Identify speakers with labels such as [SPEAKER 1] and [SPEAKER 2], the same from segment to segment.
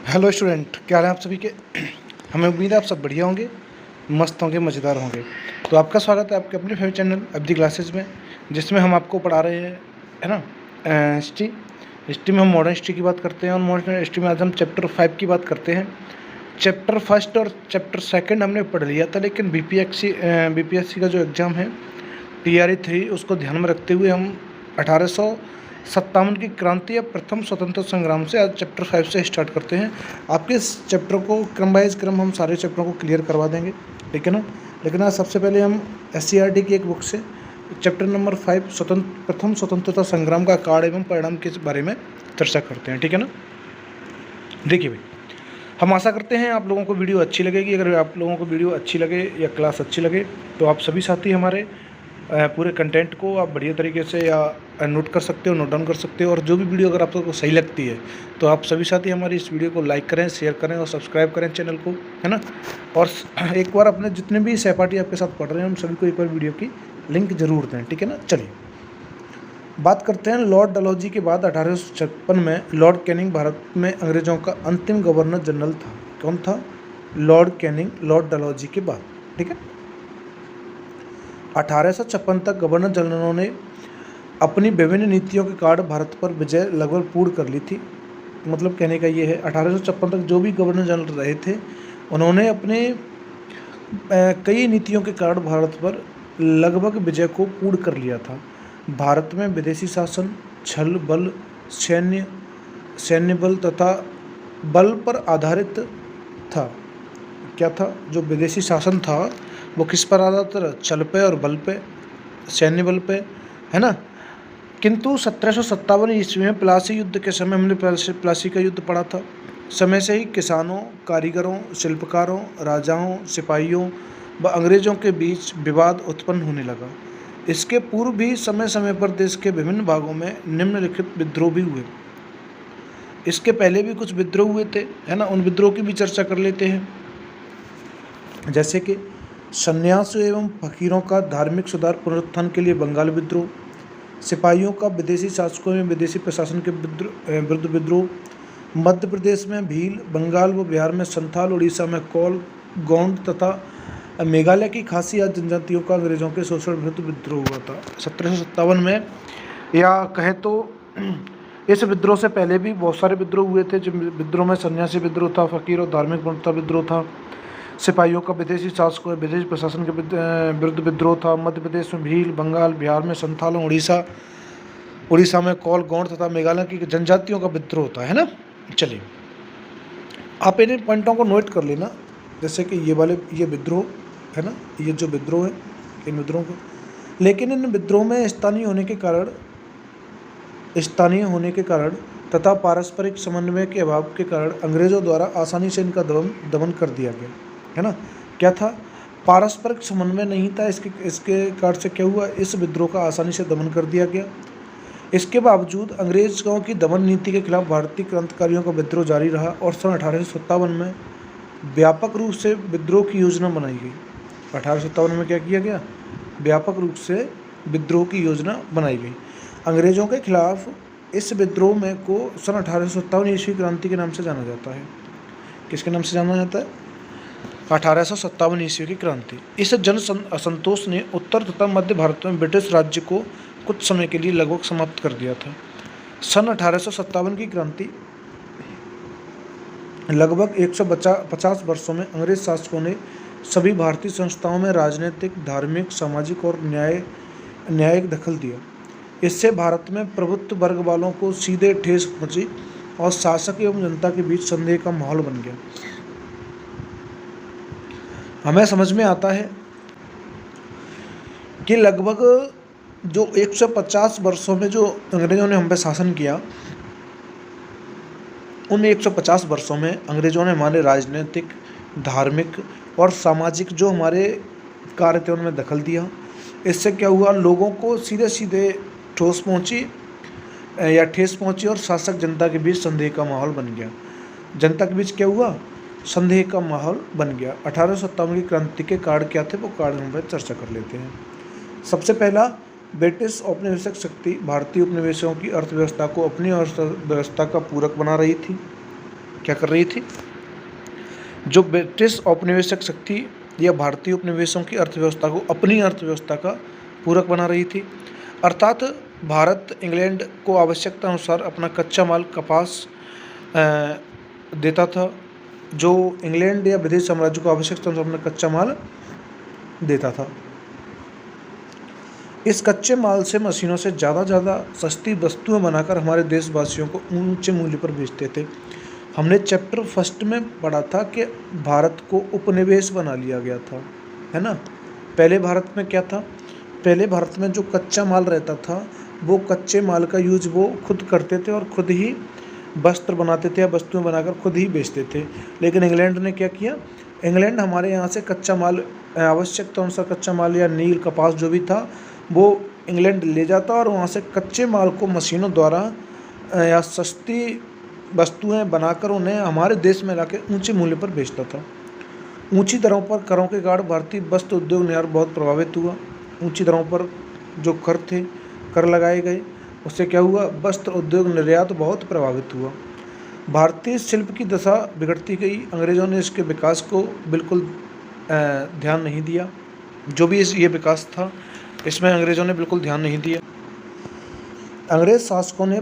[SPEAKER 1] Hello student, क्या हाल है आप सभी के। हमें उम्मीद है आप सब बढ़िया होंगे, मस्त होंगे, मज़ेदार होंगे। तो आपका स्वागत है आपके अपने फेवरेट चैनल अब्दी क्लासेस में, जिसमें हम आपको पढ़ा रहे हैं, है ना, हिस्ट्री। हिस्ट्री में हम मॉडर्न हिस्ट्री की बात करते हैं और मॉडर्न हिस्ट्री में आज हम चैप्टर 5 की बात करते हैं। चैप्टर फर्स्ट और चैप्टर सेकेंड हमने पढ़ लिया था, लेकिन बीपीएससी का जो एग्ज़ाम है TRE 3, उसको ध्यान में रखते हुए हम 1857 की क्रांति या प्रथम स्वतंत्रता संग्राम से आज चैप्टर 5 से स्टार्ट करते हैं। आपके इस चैप्टर को क्रम वाइज क्रम हम सारे चैप्टरों को क्लियर करवा देंगे, ठीक है ना। लेकिन आज सबसे पहले हम SCERT की एक बुक से चैप्टर नंबर 5 प्रथम स्वतंत्रता संग्राम का काल एवं परिणाम के बारे में चर्चा करते हैं, ठीक है ना। देखिए भाई, हम आशा करते हैं आप लोगों को वीडियो अच्छी लगेगी। अगर आप लोगों को वीडियो अच्छी लगे या क्लास अच्छी लगे तो आप सभी साथी हमारे पूरे कंटेंट को आप बढ़िया तरीके से या नोट कर सकते हो, नोट डाउन कर सकते हो। और जो भी वीडियो अगर आप लोगों को सही लगती है तो आप सभी साथी हमारी इस वीडियो को लाइक करें, शेयर करें और सब्सक्राइब करें चैनल को, है ना। और एक बार अपने जितने भी सहपाठी आपके साथ पढ़ रहे हैं उन सभी को एक बार वीडियो की लिंक जरूर दें, ठीक है ना। चलिए बात करते हैं। लॉर्ड डलहौजी के बाद 1856 में लॉर्ड कैनिंग भारत में अंग्रेजों का अंतिम गवर्नर जनरल था। कौन था? लॉर्ड कैनिंग, लॉर्ड डलहौजी के बाद, ठीक है। 1856 तक गवर्नर जनरलों ने अपनी विभिन्न नीतियों के कारण भारत पर विजय लगभग पूर्ण कर ली थी। मतलब कहने का ये है, 1856 तक जो भी गवर्नर जनरल रहे थे उन्होंने अपने कई नीतियों के कारण भारत पर लगभग विजय को पूर्ण कर लिया था। भारत में विदेशी शासन, छल बल, सैन्य बल तथा बल पर आधारित था। क्या था? जो विदेशी शासन था वो किस पर आधारित था? छल पे और बल पे, सैन्य बल पे, है ना। किंतु 1757 ईस्वी में प्लासी युद्ध के समय, हमने प्लासी का युद्ध पढ़ा था, समय से ही किसानों, कारीगरों, शिल्पकारों, राजाओं, सिपाहियों व अंग्रेजों के बीच विवाद उत्पन्न होने लगा। इसके पूर्व भी समय समय पर देश के विभिन्न भागों में निम्नलिखित विद्रोह भी हुए। इसके पहले भी कुछ विद्रोह हुए थे, है ना। उन विद्रोह की भी चर्चा कर लेते हैं, जैसे कि सन्यासियों एवं फकीरों का धार्मिक सुधार पुनरुत्थान के लिए बंगाल विद्रोह, सिपाहियों का विदेशी शासकों में विदेशी प्रशासन के विरुद्ध विद्रोह, मध्य प्रदेश में भील, बंगाल व बिहार में संथाल, उड़ीसा में कोल, गोंड तथा मेघालय की खासी आदि जनजातियों का अंग्रेजों के शोषण विरुद्ध विद्रोह हुआ था 1757 में। या कहें तो इस विद्रोह से पहले भी बहुत सारे विद्रोह हुए थे। जिन विद्रोह में सन्यासी विद्रोह था, फकीर और धार्मिक पूर्णता विद्रोह था, सिपाहियों का विदेशी शासकों विदेशी प्रशासन के विरुद्ध विद्रोह था, मध्य प्रदेश में भील, बंगाल, बिहार में संथालों, उड़ीसा में कोल, गोंड तथा मेघालय की जनजातियों का विद्रोह था, है ना। चलिए आप इन पॉइंटों को नोट कर लेना, जैसे कि ये विद्रोह है ना, ये जो विद्रोह है, इन विद्रोह को। लेकिन इन विद्रोह में स्थानीय होने के कारण तथा पारस्परिक समन्वय के अभाव के कारण अंग्रेजों द्वारा आसानी से इनका दमन कर दिया गया, है ना। क्या था? पारस्परिक समन्वय नहीं था। इसके कारण से क्या हुआ? इस विद्रोह का आसानी से दमन कर दिया गया। इसके बावजूद अंग्रेजों की दमन नीति के खिलाफ भारतीय क्रांतिकारियों का विद्रोह जारी रहा और सन 1857 में व्यापक रूप से विद्रोह की योजना बनाई गई। 1857 में क्या किया गया? व्यापक रूप से विद्रोह की योजना बनाई गई। अंग्रेजों के खिलाफ इस विद्रोह में को सन 1857 ईस्वी क्रांति के नाम से जाना जाता है। किसके नाम से जाना जाता है? 1857 ईस्वी की क्रांति। इस जन असंतोष ने उत्तर तथा मध्य भारत में ब्रिटिश राज्य को कुछ समय के लिए लगभग समाप्त कर दिया था। सन 1857 की क्रांति लगभग 150 वर्षों में अंग्रेज शासकों ने सभी भारतीय संस्थाओं में राजनीतिक, धार्मिक, सामाजिक और न्यायिक दखल दिया। इससे भारत में प्रभुत्व वर्ग वालों को सीधे ठेस पहुंची और शासक एवं जनता के बीच संदेह का माहौल बन गया। हमें समझ में आता है कि लगभग जो 150 वर्षों में जो अंग्रेजों ने हम पे शासन किया, उन 150 वर्षों में अंग्रेजों ने हमारे राजनीतिक, धार्मिक और सामाजिक जो हमारे कार्य थे उनमें दखल दिया। इससे क्या हुआ? लोगों को सीधे ठोस पहुंची और शासक जनता के बीच संदेह का माहौल बन गया। जनता के बीच क्या हुआ? संदेह का माहौल बन गया। 1857 की क्रांति के कारण क्या थे, वो कारण हम पर चर्चा कर लेते हैं। सबसे पहला, ब्रिटिश औपनिवेशिक शक्ति भारतीय उपनिवेशों की अर्थव्यवस्था को अपनी अर्थव्यवस्था का पूरक बना रही थी। क्या कर रही थी? जो ब्रिटिश औपनिवेशिक शक्ति या भारतीय उपनिवेशों की अर्थव्यवस्था को अपनी अर्थव्यवस्था का पूरक बना रही थी। अर्थात भारत इंग्लैंड को आवश्यकता अनुसार अपना कच्चा माल कपास देता था, जो इंग्लैंड या ब्रिटिश साम्राज्य को आवश्यकता अनुसार अपना कच्चा माल देता था। इस कच्चे माल से मशीनों से ज़्यादा सस्ती वस्तुएं बनाकर हमारे देशवासियों को ऊंचे मूल्य पर बेचते थे। हमने चैप्टर फर्स्ट में पढ़ा था कि भारत को उपनिवेश बना लिया गया था, है ना। पहले भारत में क्या था? पहले भारत में जो कच्चा माल रहता था वो कच्चे माल का यूज वो खुद करते थे और खुद ही वस्त्र बनाते थे या वस्तुएं बनाकर खुद ही बेचते थे। लेकिन इंग्लैंड ने क्या किया? इंग्लैंड हमारे यहाँ से कच्चा माल, आवश्यकता अनुसार कच्चा माल या नील कपास जो भी था वो इंग्लैंड ले जाता और वहाँ से कच्चे माल को मशीनों द्वारा या सस्ती वस्तुएं बनाकर उन्हें हमारे देश में लाके ऊंचे मूल्य पर बेचता था। ऊंची दरों पर करों के कारण भारतीय वस्त्र उद्योग निर्यात बहुत प्रभावित हुआ। ऊंची दरों पर जो कर लगाए गए, उससे क्या हुआ? वस्त्र उद्योग निर्यात बहुत प्रभावित हुआ। भारतीय शिल्प की दशा बिगड़ती गई। अंग्रेज़ों ने इसके विकास को बिल्कुल ध्यान नहीं दिया। जो भी ये विकास था इसमें अंग्रेज़ों ने बिल्कुल ध्यान नहीं दिया। अंग्रेज़ शासकों ने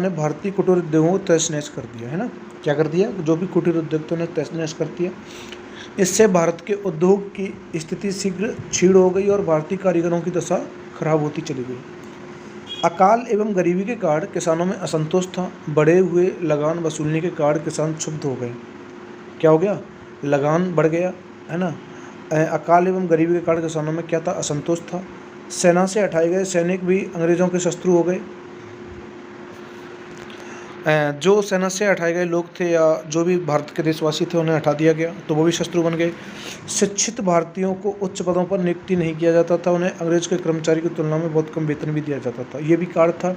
[SPEAKER 1] भारतीय कुटीर उद्योगों को तहस नहस कर दिया, है ना। क्या कर दिया? जो भी कुटीर उद्योग थे उन्हें तहस नहस कर दिया। इससे भारत के उद्योग की स्थिति शीघ्र क्षीण हो गई और भारतीय कारीगरों की दशा खराब होती चली गई। अकाल एवं गरीबी के कारण किसानों में असंतोष था। बढ़े हुए लगान वसूलने के कारण किसान क्षुब्ध हो गए। क्या हो गया? लगान बढ़ गया, है ना। अकाल एवं गरीबी के कारण किसानों में क्या था? असंतोष था। सेना से हटाए गए सैनिक भी अंग्रेज़ों के शत्रु हो गए। जो सेना से हटाए गए लोग थे या जो भी भारत के देशवासी थे उन्हें हटा दिया गया तो वो भी शत्रु बन गए। शिक्षित भारतीयों को उच्च पदों पर नियुक्ति नहीं किया जाता था। उन्हें अंग्रेज के कर्मचारी की तुलना में बहुत कम वेतन भी दिया जाता था। ये भी कारण था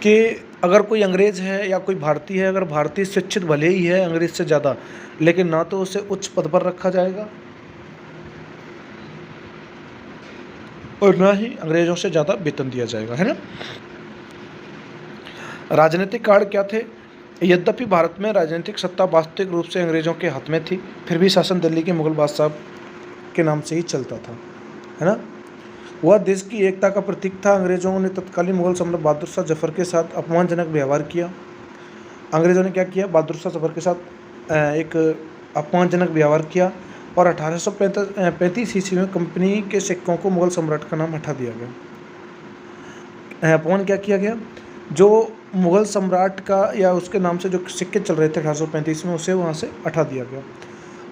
[SPEAKER 1] कि अगर कोई अंग्रेज है या कोई भारतीय है, अगर भारतीय शिक्षित भले ही है अंग्रेज से ज़्यादा, लेकिन ना तो उसे उच्च पद पर रखा जाएगा और ना ही अंग्रेजों से ज़्यादा वेतन दिया जाएगा, है ना। राजनीतिक कारण क्या थे? यद्यपि भारत में राजनीतिक सत्ता वास्तविक रूप से अंग्रेजों के हाथ में थी, फिर भी शासन दिल्ली के मुगल बादशाह के नाम से ही चलता था, है ना। वह देश की एकता का प्रतीक था। अंग्रेजों ने तत्कालीन मुगल सम्राट बहादुर शाह जफर के साथ अपमानजनक व्यवहार किया। अंग्रेजों ने क्या किया? बहादुर शाह जफर के साथ एक अपमानजनक व्यवहार किया और 1835 ईस्वी में कंपनी के सिक्कों को मुगल सम्राट का नाम हटा दिया गया। अपमान क्या किया गया? जो मुगल सम्राट का या उसके नाम से जो सिक्के चल रहे थे 1835 में, उसे वहाँ से हटा दिया गया।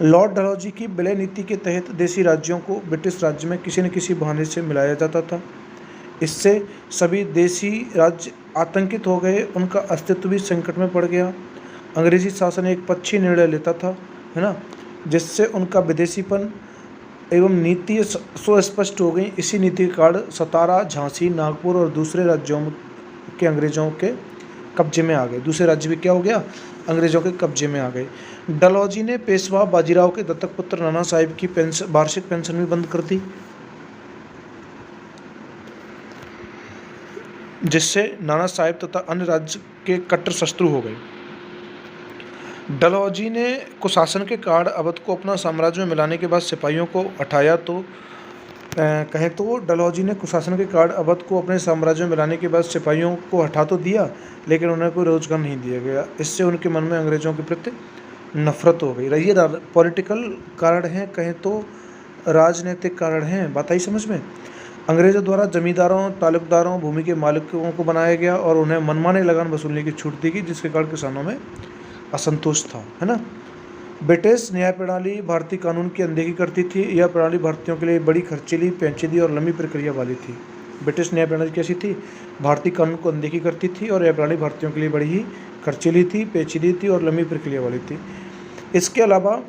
[SPEAKER 1] लॉर्ड डलहौजी की विलय नीति के तहत देशी राज्यों को ब्रिटिश राज्य में किसी न किसी बहाने से मिलाया जाता था। इससे सभी देशी राज्य आतंकित हो गए, उनका अस्तित्व भी संकट में पड़ गया। अंग्रेजी शासन एक पक्षी निर्णय लेता था, है ना, जिससे उनका विदेशीपन एवं नीति सुस्पष्ट हो गई। इसी नीति के कारण सतारा, झांसी, नागपुर और दूसरे राज्यों के अंग्रेजों के कब्जे में आ गए। दूसरे राज्य भी क्या हो गया? अंग्रेजों के कब्जे में आ गए। डलहौजी ने पेशवा बाजीराव के दत्तक पुत्र नाना साहिब की वार्षिक पेंशन भी बंद कर दी, जिससे नाना साहिब तथा अन्य राज्य के कट्टर शत्रु हो गए। डलहौजी ने कुशासन के कारण अवध को अपना साम्राज्य में मिलाने के बाद सिपाहियों को हटाया। तो कहें तो डलहौजी ने कुशासन के कारण अवध को अपने साम्राज्य में मिलाने के बाद सिपाहियों को हटा तो दिया, लेकिन उन्हें कोई रोजगार नहीं दिया गया। इससे उनके मन में अंग्रेजों के प्रति नफरत हो गई। ये पॉलिटिकल कारण हैं, कहें तो राजनीतिक कारण हैं। बात आई समझ में? अंग्रेजों द्वारा जमींदारों, तालुकदारों, भूमि के मालिकों को बनाया गया और उन्हें मनमाने लगान वसूलने की छूट दी गई, जिसके कारण किसानों में असंतोष था, है ना। ब्रिटिश न्याय प्रणाली भारतीय कानून की अनदेखी करती थी। यह प्रणाली भारतीयों के लिए बड़ी खर्चीली, पेचीदी और लंबी प्रक्रिया वाली थी। ब्रिटिश न्याय प्रणाली कैसी थी? भारतीय कानून को अनदेखी करती थी और यह प्रणाली भारतीयों के लिए बड़ी ही खर्चीली थी, पेचीदी थी और लंबी प्रक्रिया वाली थी। इसके अलावा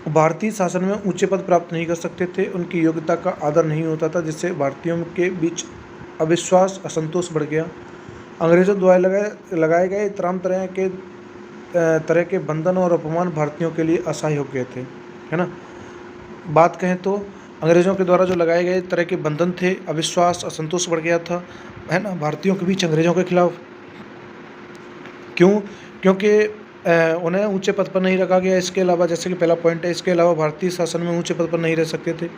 [SPEAKER 1] भारतीय शासन में ऊंचे पद प्राप्त नहीं कर सकते थे, उनकी योग्यता का आदर नहीं होता था, जिससे भारतीयों के बीच अविश्वास, असंतोष बढ़ गया। अंग्रेजों द्वारा लगाए गए तमाम तरह के बंधन और अपमान भारतीयों के लिए असह्य हो गए थे, है ना। बात कहें तो अंग्रेज़ों के द्वारा जो लगाए गए तरह के बंधन थे, अविश्वास, असंतोष बढ़ गया था, है ना, भारतीयों के बीच अंग्रेज़ों के खिलाफ। क्यों? क्योंकि उन्हें ऊंचे पद पर नहीं रखा गया। इसके अलावा जैसे कि पहला पॉइंट है, इसके अलावा भारतीय शासन में ऊंचे पद पर नहीं रह सकते थे।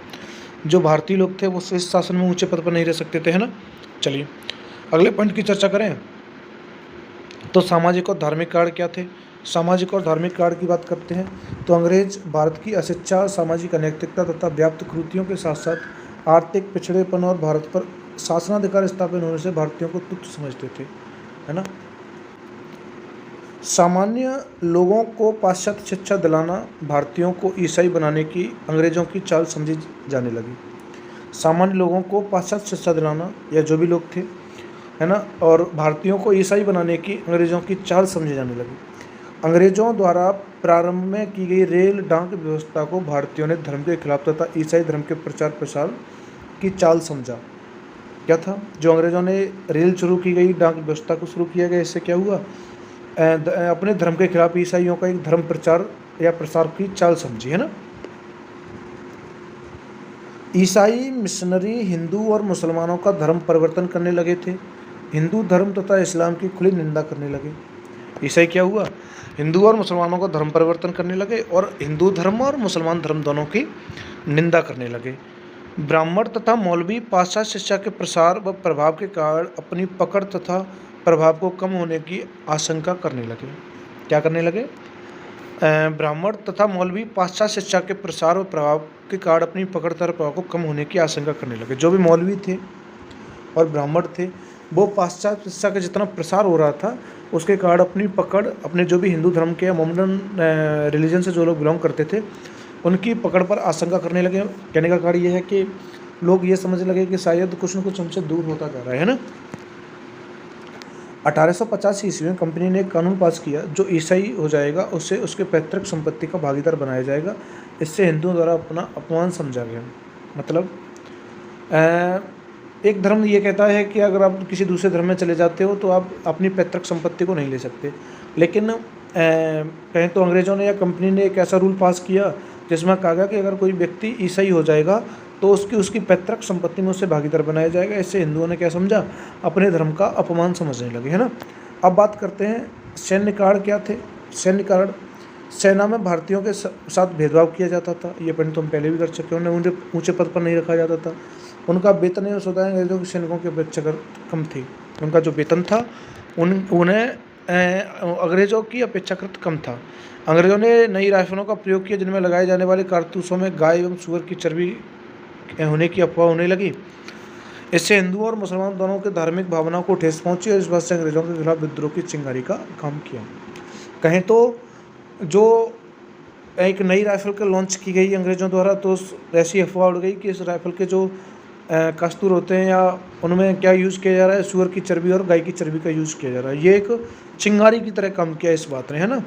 [SPEAKER 1] जो भारतीय लोग थे वो इस शासन में ऊंचे पद पर नहीं रह सकते थे, है ना। चलिए अगले पॉइंट की चर्चा करें तो सामाजिक और धार्मिक कारण क्या थे। सामाजिक और धार्मिक कारण की बात करते हैं तो अंग्रेज भारत की अशिक्षा, सामाजिक अनैतिकता तथा व्याप्त कुरीतियों के साथ साथ आर्थिक पिछड़ेपन और भारत पर शासनाधिकार स्थापित होने से भारतीयों को तुच्छ समझते थे, है ना। सामान्य लोगों को पाश्चात्य शिक्षा दिलाना भारतीयों को ईसाई बनाने की अंग्रेजों की चाल समझी जाने लगी। सामान्य लोगों को पाश्चात्य शिक्षा दिलाना, या जो भी लोग थे, है ना, और भारतीयों को ईसाई बनाने की अंग्रेजों की चाल समझी जाने लगी। अंग्रेजों द्वारा प्रारंभ में की गई रेल डाक व्यवस्था को भारतीयों ने धर्म के खिलाफ तथा ईसाई धर्म के प्रचार प्रसार की चाल समझा। क्या था? जो अंग्रेजों ने रेल शुरू की गई, डाक व्यवस्था को शुरू किया गया, इससे क्या हुआ? अपने धर्म के खिलाफ ईसाइयों का एक धर्म प्रचार या प्रसार की चाल समझी, है ना। ईसाई मिशनरी हिंदू और मुसलमानों का धर्म परिवर्तन करने लगे थे। हिंदू धर्म तथा इस्लाम की खुली निंदा करने लगे। ईसाई क्या हुआ? हिंदू और मुसलमानों का धर्म परिवर्तन करने लगे और हिंदू धर्म और मुसलमान धर्म दोनों की निंदा करने लगे। ब्राह्मण तथा मौलवी पाश्चात्य शिक्षा के प्रसार व प्रभाव के कारण अपनी पकड़ तथा प्रभाव को कम होने की आशंका करने लगे। क्या करने लगे? ब्राह्मण तथा मौलवी पाश्चात्य शिक्षा के प्रसार और प्रभाव के कारण अपनी पकड़ तथा प्रभाव को कम होने की आशंका करने लगे। जो भी मौलवी थे और ब्राह्मण थे वो पाश्चात्य शिक्षा का जितना प्रसार हो रहा था उसके कारण अपनी पकड़, अपने जो भी हिंदू धर्म के या मोमडन रिलीजन से जो लोग बिलोंग करते थे उनकी पकड़ पर आशंका करने लगे। कहने का कारण ये है कि लोग ये समझने लगे कि शायद कुछ न कुछ हमसे दूर होता जा रहा है ना। 1850 ईस्वी में कंपनी ने एक कानून पास किया, जो ईसाई हो जाएगा उसे उसके पैतृक संपत्ति का भागीदार बनाया जाएगा। इससे हिंदुओं द्वारा अपना अपमान समझा गया। मतलब एक धर्म ये कहता है कि अगर आप किसी दूसरे धर्म में चले जाते हो तो आप अपनी पैतृक संपत्ति को नहीं ले सकते, लेकिन कहें तो अंग्रेज़ों ने या कंपनी ने एक ऐसा रूल पास किया जिसमें कहा गया कि अगर कोई व्यक्ति ईसाई हो जाएगा तो उसकी पैतृक संपत्ति में उससे भागीदार बनाया जाएगा। इससे हिंदुओं ने क्या समझा? अपने धर्म का अपमान समझने लगे, है ना। अब बात करते हैं सैन्य कारण क्या थे। सैन्य कारण, सेना में भारतीयों के साथ भेदभाव किया जाता था। ये पॉइंट तो हम पहले भी कर चुके हैं। उन्हें ऊंचे पद पर नहीं रखा जाता था। उनका वेतन एवं सुविधाएं अंग्रेजों के सैनिकों की अपेक्षा कम थी। उनका जो वेतन था उन्हें अंग्रेजों की अपेक्षाकृत कम था। अंग्रेजों ने नई राइफलों का प्रयोग किया जिनमें लगाए जाने वाले कारतूसों में गाय एवं सूअर की चर्बी होने की अफवाह होने लगी। इससे हिंदुओं और मुसलमान दोनों के धार्मिक भावनाओं को ठेस पहुंची और इस बात से अंग्रेजों के खिलाफ विद्रोह की चिंगारी का काम किया। कहें तो जो एक नई राइफल के लॉन्च की गई अंग्रेजों द्वारा, तो ऐसी अफवाह उड़ गई कि इस राइफल के जो कस्तूर होते हैं या उनमें क्या यूज़ किया जा रहा है, सूअर की चर्बी और गाय की चर्बी का यूज़ किया जा रहा है। ये एक चिंगारी की तरह काम किया इस बात ने, है ना।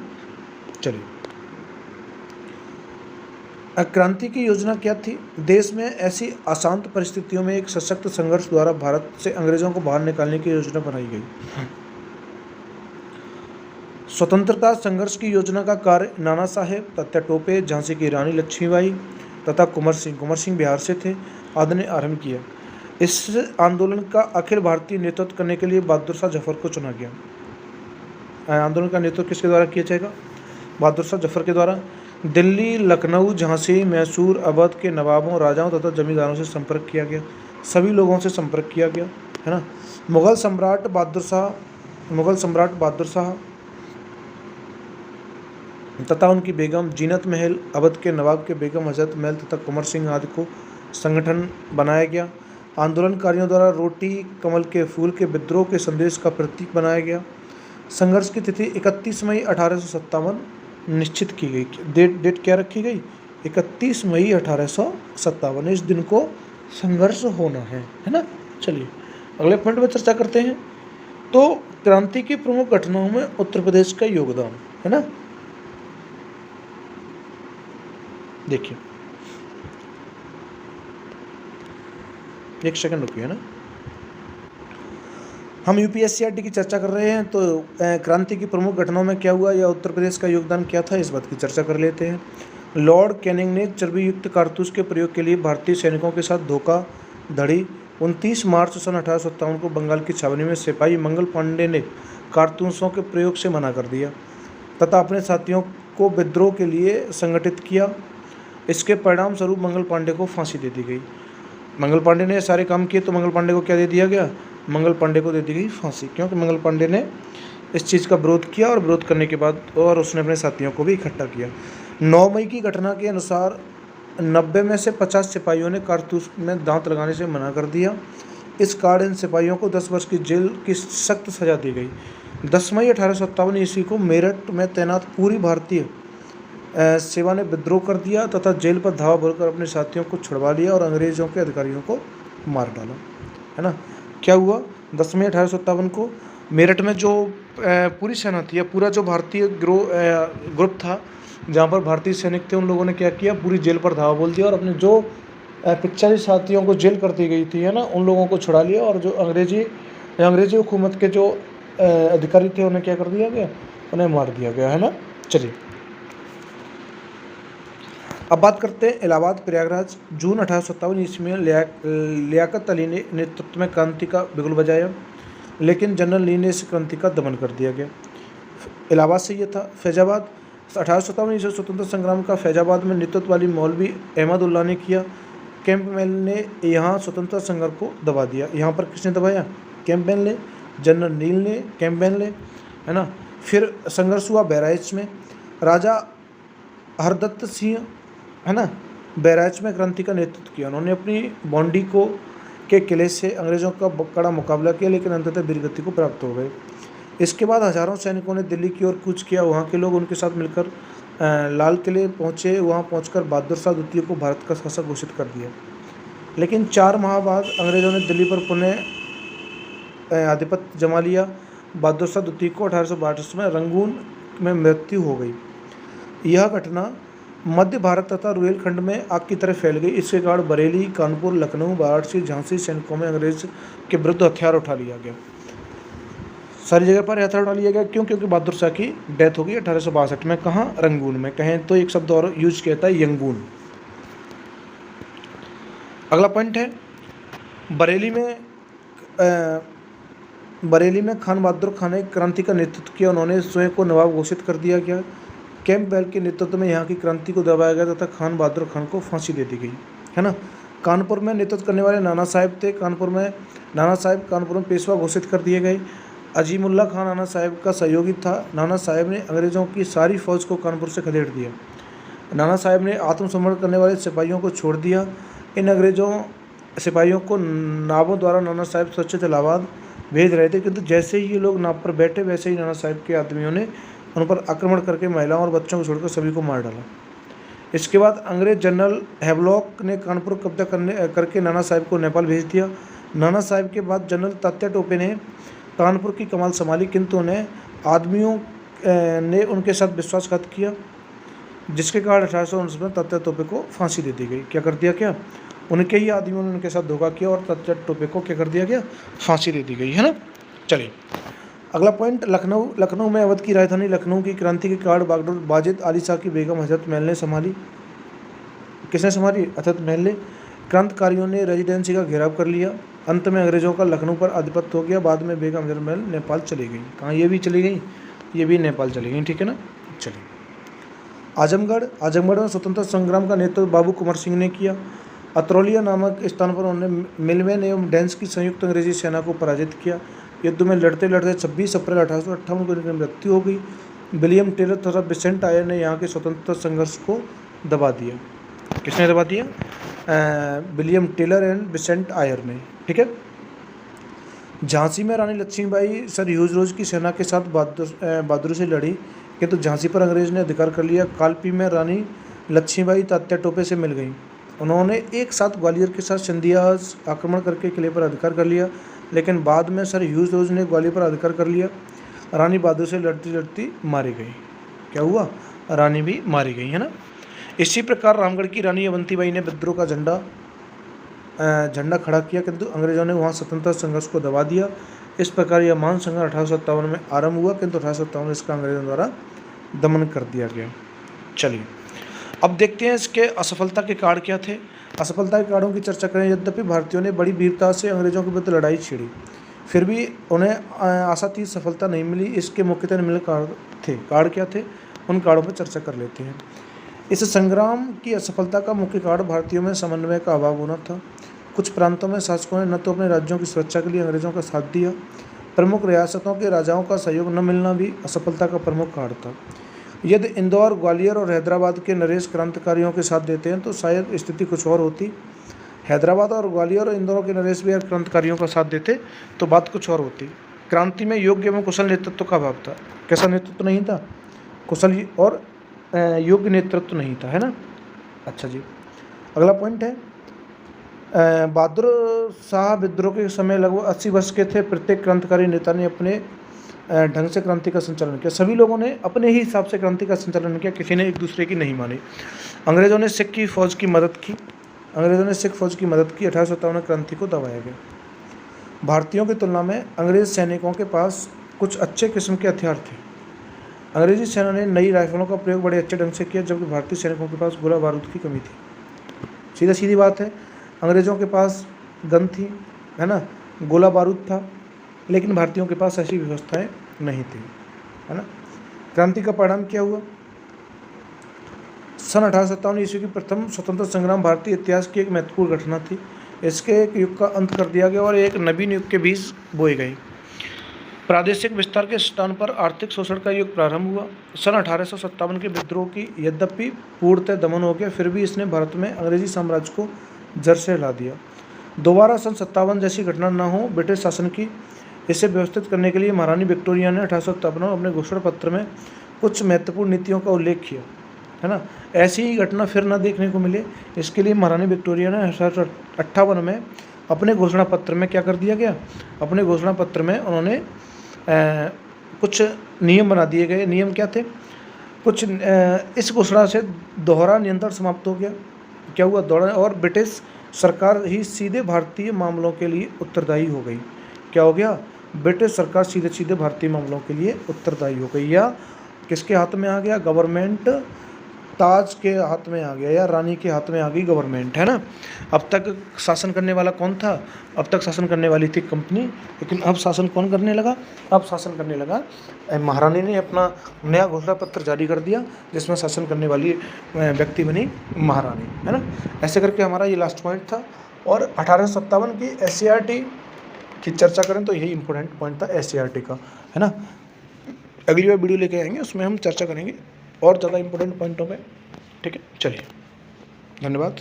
[SPEAKER 1] चलिए, क्रांति की योजना क्या थी। देश में ऐसी अशांत परिस्थितियों में एक सशक्त संघर्ष द्वारा भारत से अंग्रेजों को बाहर निकालने की योजना बनाई गई। स्वतंत्रता संघर्ष की योजना का कार्य नाना साहेब, तात्या टोपे, झांसी की रानी लक्ष्मीबाई तथा कुंवर सिंह बिहार से थे आदि ने आरंभ किया। इस आंदोलन का अखिल भारतीय नेतृत्व करने के लिए बहादुर शाह जफर को चुना गया। आंदोलन का नेतृत्व किसके द्वारा किया जाएगा? बहादुर शाह जफर के द्वारा। दिल्ली, लखनऊ, झांसी, मैसूर, अवध के नवाबों, राजाओं तथा जमींदारों से संपर्क किया गया। सभी लोगों से संपर्क किया गया, है ना। मुगल सम्राट बहादुर शाह तथा उनकी बेगम जीनत महल, अवध के नवाब के बेगम हजरत महल तथा कुंवर सिंह आदि को संगठन बनाया गया। आंदोलनकारियों द्वारा रोटी कमल के फूल के विद्रोह के संदेश का प्रतीक बनाया गया। संघर्ष की तिथि 31 मई 1857 निश्चित की गई। डेट क्या रखी गई? 31 मई 1857। इस दिन को संघर्ष होना है ना। चलिए अगले पॉइंट पर चर्चा करते हैं। तो क्रांति की प्रमुख घटनाओं में उत्तर प्रदेश का योगदान, है ना। देखिए, एक सेकंड रुकिए ना। हम यूपीएससीआरटी की चर्चा कर रहे हैं, तो क्रांति की प्रमुख घटनाओं में क्या हुआ या उत्तर प्रदेश का योगदान क्या था, इस बात की चर्चा कर लेते हैं। लॉर्ड कैनिंग ने चर्बी युक्त कारतूस के प्रयोग के लिए भारतीय सैनिकों के साथ धोखाधड़ी। 29 मार्च सन 1857 को बंगाल की छावनी में सिपाही मंगल पांडे ने कारतूसों के प्रयोग से मना कर दिया तथा अपने साथियों को विद्रोह के लिए संगठित किया। इसके परिणाम स्वरूप मंगल पांडे को फांसी दे दी गई। मंगल पांडे ने सारे काम किए तो मंगल पांडे को क्या दे दिया गया? मंगल पांडे को दे दी गई फांसी, क्योंकि मंगल पांडे ने इस चीज़ का विरोध किया और विरोध करने के बाद और उसने अपने साथियों को भी इकट्ठा किया। 9 मई की घटना के अनुसार 90 में से 50 सिपाहियों ने कारतूस में दांत लगाने से मना कर दिया। इस कारण इन सिपाहियों को 10 वर्ष की जेल की सख्त सजा दी गई। 10 मई 1857 ईस्वी को मेरठ में तैनात पूरी भारतीय सेवा ने विद्रोह कर दिया तथा जेल पर धावा बोलकर अपने साथियों को छुड़वा लिया और अंग्रेजों के अधिकारियों को मार डाला, है ना। क्या हुआ? 10 मई 1857 को मेरठ में जो पूरी सेना थी या पूरा जो भारतीय ग्रुप था जहाँ पर भारतीय सैनिक थे, उन लोगों ने क्या किया? पूरी जेल पर धावा बोल दिया और अपने जो 45 साथियों को जेल कर दी गई थी, है ना, उन लोगों को छुड़ा लिया और जो अंग्रेजी हुकूमत के जो अधिकारी थे उन्हें क्या कर दिया गया? उन्हें मार दिया गया, है ना। चलिए अब बात करते हैं इलाहाबाद प्रयागराज। जून 1857 ईस्वी में लियाकत अली ने नेतृत्व में क्रांति का बिगुल बजाया, लेकिन जनरल ली ने इस क्रांति का दमन कर दिया गया। इलाहाबाद से ये था। फैजाबाद 1857 ईस्वी स्वतंत्रता संग्राम का फैजाबाद में नेतृत्व वाली मौलवी अहमदुल्लाह ने किया। कैंपबेल ने यहाँ स्वतंत्रता संघर्ष को दबा दिया। यहाँ पर किसने दबाया? कैंपबेल ने, जनरल नील ने, कैंपबेल ने, है ना। फिर संघर्ष हुआ बहराइच में। राजा हरदत्त सिंह, है ना, बहराइच में क्रांति का नेतृत्व किया। उन्होंने अपनी बॉन्डी के किले से अंग्रेज़ों का कड़ा मुकाबला किया, लेकिन अंततः वीरगति को प्राप्त हो गए। इसके बाद हजारों सैनिकों ने दिल्ली की ओर कूच किया। वहाँ के लोग उनके साथ मिलकर लाल किले पहुँचे। वहाँ पहुँचकर बहादुर शाह द्वितीय को भारत का शासक घोषित कर दिया। लेकिन 4 माह बाद अंग्रेज़ों ने दिल्ली पर पुनः आधिपत्य जमा लिया। बहादुर शाह द्वितीय को 1862 में रंगून में मृत्यु हो गई। यह घटना मध्य भारत तथा रुहेलखंड में आग की तरह फैल गई। इसके कारण बरेली, कानपुर, लखनऊ, वाराणसी, झांसी सैनिकों में अंग्रेज के विरुद्ध हथियार उठा लिया गया। सारी जगह पर हथियार उठा लिया गया। क्यों? क्योंकि बहादुर शाह की डेथ हो गई 1862 में। कहाँ? रंगून में। कहें तो एक शब्द और यूज किया था, यंगून। अगला पॉइंट है बरेली में खान बहादुर खान ने क्रांति का नेतृत्व किया। उन्होंने स्वयं को नवाब घोषित कर दिया गया। कैंपबेल के नेतृत्व में यहाँ की क्रांति को दबाया गया तथा खान बहादुर खान को फांसी दे दी गई, है ना। कानपुर में नेतृत्व करने वाले नाना साहेब थे। कानपुर में पेशवा घोषित कर दिए गए। अजीमुल्ला खान नाना साहेब का सहयोगी था। नाना साहेब ने अंग्रेज़ों की सारी फौज को कानपुर से खदेड़ दिया। नाना साहेब ने आत्मसमर्पण करने वाले सिपाहियों को छोड़ दिया। इन अंग्रेज़ों सिपाहियों को नावों द्वारा नाना साहेब सुरक्षित इलाहाबाद भेज रहे थे, किंतु जैसे ही ये लोग नाव पर बैठे वैसे ही नाना साहेब के आदमियों ने उन पर आक्रमण करके महिलाओं और बच्चों को छोड़कर सभी को मार डाला। इसके बाद अंग्रेज जनरल हैवलॉक ने कानपुर कब्जा करके नाना साहेब को नेपाल भेज दिया। नाना साहेब के बाद जनरल तात्या टोपे ने कानपुर की कमान संभाली, किंतु उन्हें आदमियों ने उनके साथ विश्वासघात किया, जिसके कारण 1819 में तात्या टोपे को फांसी दे दी गई। क्या कर दिया? क्या उनके ही आदमियों ने उनके साथ धोखा किया और तात्या टोपे को क्या कर दिया गया? फांसी दे दी गई, है ना। चलिए अगला पॉइंट, लखनऊ में अवध की राजधानी लखनऊ की क्रांति के कारण बागडोर वाजिद अली शाह की बेगम हजरत महल ने संभाली। किसने संभाली? हजरत महल ने। क्रांतिकारियों ने रेजिडेंसी का घेराव कर लिया। अंत में अंग्रेजों का लखनऊ पर आधिपत्य हो गया। बाद में बेगम हजरत महल नेपाल चली गई। कहाँ? ये भी चली गई, ये भी नेपाल चली गई, ठीक है ना। चलिए आजमगढ़ में स्वतंत्रता संग्राम का नेतृत्व बाबू कुंवर सिंह ने किया। अतरौलिया नामक स्थान पर उन्होंने मिलवेन एवं डेंस की संयुक्त अंग्रेजी सेना को पराजित किया। युद्ध में लड़ते लड़ते 26 अप्रैल 1858 को उनकी मृत्यु हो गई। विलियम टेलर तथा विसेंट आयर ने यहाँ के स्वतंत्रता संघर्ष को दबा दिया। किसने दबा दिया? विलियम टेलर एंड विसेंट आयर ने, ठीक है। झांसी में रानी लक्ष्मीबाई सर ह्यूज रोज की सेना के साथ बहादुरी से लड़ी, किंतु झांसी पर अंग्रेज ने अधिकार कर लिया। कालपी में रानी लक्ष्मीबाई तात्या टोपे से मिल गई। उन्होंने एक साथ ग्वालियर के साथ सिंधिया आक्रमण करके किले पर अधिकार कर लिया, लेकिन बाद में सर ह्यूज रोज ने ग्वालियर पर अधिकार कर लिया। रानी बहादुर से लड़ती लड़ती मारी गई। क्या हुआ? रानी भी मारी गई, है ना। इसी प्रकार रामगढ़ की रानी अवंतीबाई ने विद्रोह का झंडा खड़ा किया, किंतु अंग्रेजों ने वहाँ स्वतंत्रता संघर्ष को दबा दिया। इस प्रकार यह महान संघर्ष 1857 में आरंभ हुआ, किंतु 1857 में इसका अंग्रेजों द्वारा दमन कर दिया गया। चलिए अब देखते हैं इसके असफलता के कारण क्या थे। असफलता के कारणों की चर्चा करें। यद्यपि भारतीयों ने बड़ी वीरता से अंग्रेजों के विरुद्ध लड़ाई छेड़ी, फिर भी उन्हें आशातीत सफलता नहीं मिली। इसके मुख्यतः निम्नलिखित कारण थे। कारण क्या थे, उन कारणों पर चर्चा कर लेते हैं। इस संग्राम की असफलता का मुख्य कारण भारतीयों में समन्वय का अभाव होना था। कुछ प्रांतों में शासकों ने न तो अपने राज्यों की सुरक्षा के लिए अंग्रेजों का साथ दिया, प्रमुख रियासतों के राजाओं का सहयोग न मिलना भी असफलता का प्रमुख कारण था। यदि इंदौर, ग्वालियर और हैदराबाद के नरेश क्रांतिकारियों के साथ देते हैं तो शायद स्थिति कुछ और होती। हैदराबाद और ग्वालियर और इंदौर के नरेश भी क्रांतिकारियों का साथ देते तो बात कुछ और होती। क्रांति में योग्य एवं कुशल नेतृत्व का अभाव था। कैसा नेतृत्व नहीं था, कुशल और योग्य नेतृत्व नहीं था, है ना। अच्छा जी, अगला पॉइंट है, बहादुर शाह विद्रोह के समय लगभग 80 वर्ष के थे। प्रत्येक क्रांतिकारी नेता ने अपने ढंग से क्रांति का संचालन किया। सभी लोगों ने अपने ही हिसाब से क्रांति का संचालन किया, किसी ने एक दूसरे की नहीं मानी। अंग्रेजों ने सिख फौज की मदद की। 1857 में क्रांति को दबाया गया। भारतीयों की तुलना में अंग्रेज सैनिकों के पास कुछ अच्छे किस्म के हथियार थे। अंग्रेजी सेना ने नई राइफलों का प्रयोग बड़े अच्छे ढंग से किया, जबकि भारतीय सैनिकों के पास गोला बारूद की कमी थी। सीधी बात है, अंग्रेज़ों के पास गन थी, है ना, गोला बारूद था, लेकिन भारतीयों के पास ऐसी व्यवस्थाएं नहीं थी, है ना। क्रांति का परिणाम क्या हुआ? सन 1857 ईस्वी की प्रथम स्वतंत्रता संग्राम भारतीय इतिहास की एक महत्वपूर्ण घटना थी। इसके एक युग का अंत कर दिया गया और एक नवीन युग के बीज बोए गए। प्रादेशिक विस्तार के स्थान पर आर्थिक शोषण का युग प्रारंभ हुआ। सन 1857 के विद्रोह की यद्यपि पूर्णतः दमन हो गया, फिर भी इसने भारत में अंग्रेजी साम्राज्य को जड़ से हिला दिया। दोबारा सन 57 जैसी घटना न हो, ब्रिटिश शासन की इसे व्यवस्थित करने के लिए महारानी विक्टोरिया ने 1857 में अपने घोषणा पत्र में कुछ महत्वपूर्ण नीतियों का उल्लेख किया, है ना। ऐसी ही घटना फिर न देखने को मिले, इसके लिए महारानी विक्टोरिया ने 1858 में अपने घोषणा पत्र में क्या कर दिया गया, अपने घोषणा पत्र में उन्होंने कुछ नियम बना दिए गए। नियम क्या थे? कुछ इस घोषणा से दोहरा नियंत्रण समाप्त हो गया। क्या हुआ? दोहरा, और ब्रिटिश सरकार ही सीधे भारतीय मामलों के लिए उत्तरदायी हो गई। क्या हो गया? ब्रिटिश सरकार सीधे सीधे भारतीय मामलों के लिए उत्तरदायी हो गई, या किसके हाथ में आ गया? गवर्नमेंट ताज के हाथ में आ गया, या रानी के हाथ में आ गई गवर्नमेंट, है ना। अब तक शासन करने वाला कौन था? अब तक शासन करने वाली थी कंपनी, लेकिन अब शासन कौन करने लगा? अब शासन करने लगा महारानी ने अपना नया घोषणा पत्र जारी कर दिया, जिसमें शासन करने वाली व्यक्ति बनी महारानी, है ना। ऐसे करके हमारा ये लास्ट पॉइंट था। और 1857 की SCERT की चर्चा करें तो यही इंपॉर्टेंट पॉइंट था SCERT का, है ना। अगली बार वीडियो लेके आएंगे, उसमें हम चर्चा करेंगे और ज़्यादा इंपॉर्टेंट पॉइंटों पे। ठीक है, चलिए, धन्यवाद।